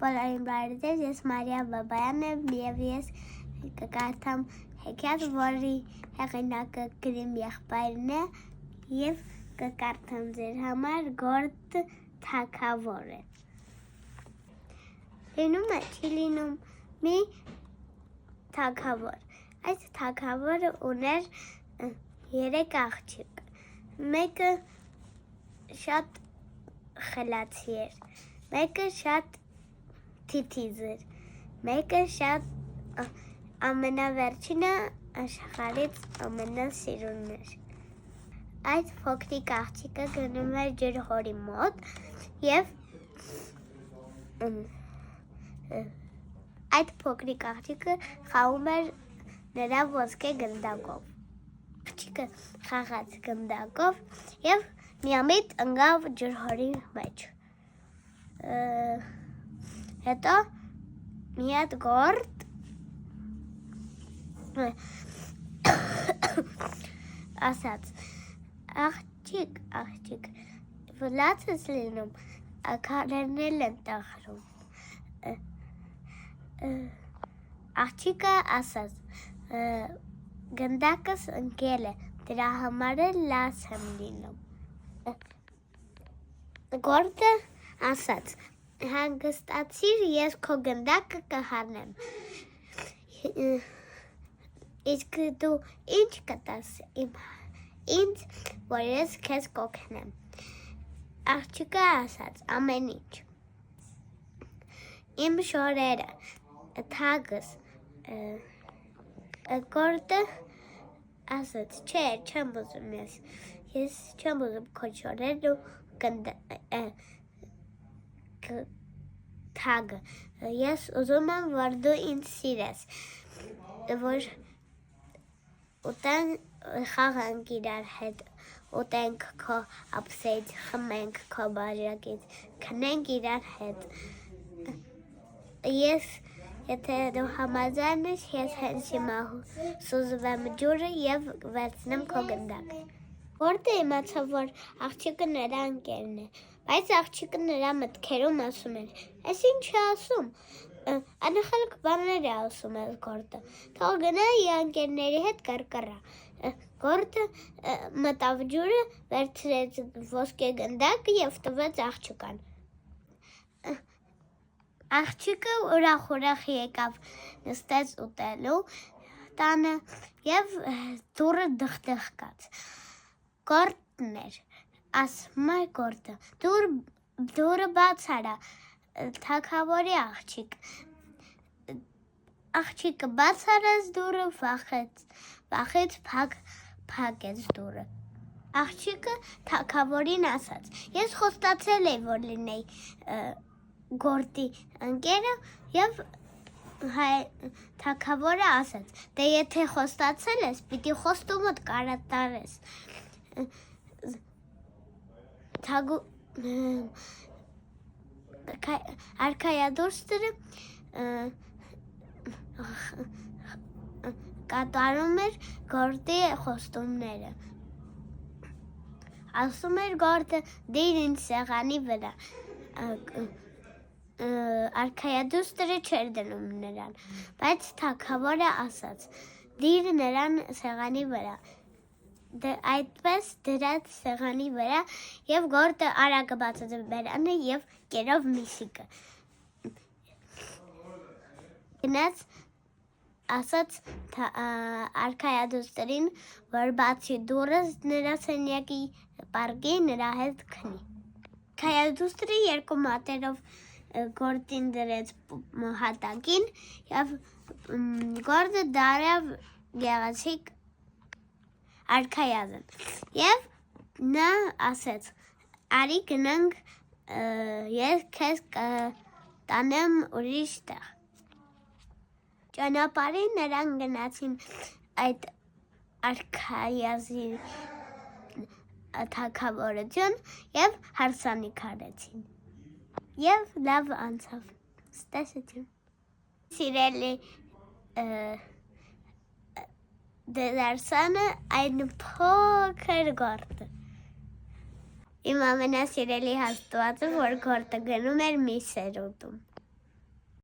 Բոլորին բարև, ես Մարիա Բաբայանն եմ և ես կկարդամ հեքիաթ, որի հեղինակը Գրիմ եղբայրն է և կկարդամ ձեր համար Գորտ թագավորը։ Լինում է, չի լինում մի թագավոր։ Այս թագավորը ուներ 3 աղջիկ։ Մեկը շատ խելացի էր, մեկը շատ թիթիզ էր, մեկը շատ ամենավերջինը աշխարհից ամենասիրունն էր։ Այդ փոքրիկ աղջիկը գնում էր ջրհորի մոտ և այդ փոքրիկ աղջիկը խաղում էր նրա ոսկե գնդակով։ Աղջիկը խաղաց գնդակով և միամիտ ընկավ ջրհորի մեջ։ Հետո մի հատ գորտ ասաց. աղջիկ, լաց ես լինում, քարերն էլ են տխրում։ Աղջիկը ասաց. գնդակս ընկել է, դրա համար էլ լաց եմ լինում։ Գորտը ասաց. հանգստացիր, ես քո գնդակը կհանեմ։ Իսկ դու ինչ կտաս ինձ, որ ես քեզ կօգնեմ։ Աղջիկը ասաց. ամեն ինչ։ Իմ շորերը, թագս։ Գորտը ասաց. չէ, չեմ ուզում ես չեմ ուզում քո շորերն ու թագը, ես ուզում եմ, որ դու ինձ սիրես, որ ուտենք խաղանք իրար հետ, ուտենք քո ափսեից, խմենք քո բաժակից, քնենք իրար հետ։ Եթե դու համաձայն ես, ես հենց հիմա սուզվեմ ջուրը և վերցնեմ քո գնդակը։ Գորտը իմացավ, որ աղջիկը նրա ընկերն է, բայց աղջիկը նրա մտքերում ասում էր. «Էս ինչ է ասում, անախալք բաներ է ասում էս գորտը, թող գնա իր ընկերների հետ կռկռա»։ Գորտը մտավ ջուրը, վերցրեց ոսկե գնդակը և տվեց աղջկան։ Աղջիկը ուրախ եկավ, նստեց ուտելու տանը և դուռը դխդխկաց։ Գորտն էր, ասում է գորտը. դուռը բաց արա, թագավորի աղջիկ։ Աղջիկը բաց արեց դուռը, վախից փակեց դուռը։ Աղջիկը թագավորին ասաց. ես խոստացել էի, որ լինեի գորտի ընկերը և թագավորը ասաց. դե եթե խոստացել ես, պիտի խոստումդ կատարես։ Արքայադուստրը կատարում էր գորտի խոստումները։ Ասում էր գորտը. դիր ինձ սեղանի վրա։ Արքայադուստրը չէր դնում նրան, բայց թագավորը ասաց. դիր նրան սեղանի վրա։ Այդպես դրած սեղանի վրա և գորտը արագ բացեց բերանը և կերավ միսիկը։ Գնաց ասաց արքայադուստրին, որ բացի դուռը նրա սենյակի պառկի, նրա հետ քնի։ Արքայադուստրը 2 մատերով գորտին դրեց հատակին և գորտը դարավ գեղեցիկ արքայազն։ Եվ նա ասեց. արի գնանք, ես քեզ կտանեմ ուրիշ տեղ։ Ճանապարհին նրանք գնացին այդ արքայազի թագավորություն և հարսանիք արեցին։ Եվ լավ անցավ։ Ստեսություն։ Սիրելի դերասանը այն փոքր գորտը։ Իմ ամենասիրելի հաստվածը, որ գորտը գնում էր միս էր ուտում։